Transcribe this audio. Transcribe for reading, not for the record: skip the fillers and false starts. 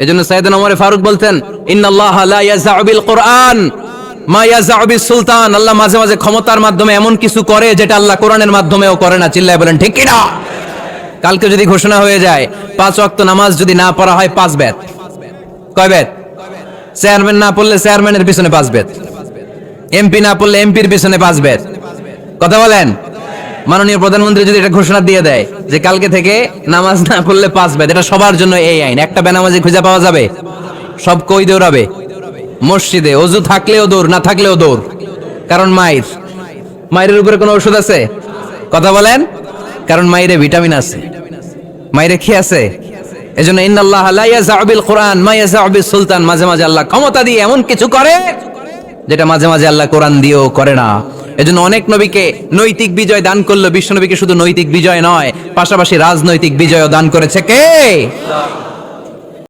এজন্য সাইয়েদনা ওমর ফারুক বলতেন, ইন্নাল্লাহা লা ইয়াযআউ বিল কুরআন মা ইয়াযআউ বিস সুলতান। আল্লাহ মাঝে মাঝে ক্ষমতার মাধ্যমে এমন কিছু করে যেটা আল্লাহ কোরআনের মাধ্যমেও করে না। চিল্লায় বলেন ঠিক কি না? কালকে যদি ঘোষণা হয়ে যায় 5 ওয়াক্ত নামাজ যদি না পড়া হয় 5 বেত। কয় বেত? চেয়ারম্যান না পড়লে চেয়ারম্যানের পিছনে 5 বেত, এমপি না পড়লে এমপির পিছনে 5 বেত। কথা বলেন। মাননীয় প্রধানমন্ত্রী যদি এটা ঘোষণা দিয়ে দেয় যে কালকে থেকে নামাজ না পড়লে 5 বেত, এটা সবার জন্য এই আইন। একটা বেনামাজি খুঁজে পাওয়া যাবে? সব কই দৌড়াবে? মসজিদে। অজু থাকলেও দৌড়, না থাকলেও দৌড়। কারণ মায়ের উপরে কোনো ওষুধ আছে? কথা বলেন। কারণ মায়েরে ভিটামিন আছে, মায়েরে কি আছে? এজন্য ইন্নাল্লাহা লা ইয়াযআউ বিল কুরআন মা ইয়াযআউ বিস সুলতান। মাঝে মাঝে আল্লাহ ক্ষমতা দিয়ে এমন কিছু করে যেটা মাঝে মাঝে আল্লাহ কোরআন দিয়েও করে না। এজন্য অনেক নবীকে নৈতিক বিজয় দান করলো। বিশ্ব নবীকে শুধু নৈতিক বিজয় নয়, পাশাপাশি রাজনৈতিক বিজয়ও দান করেছে কে?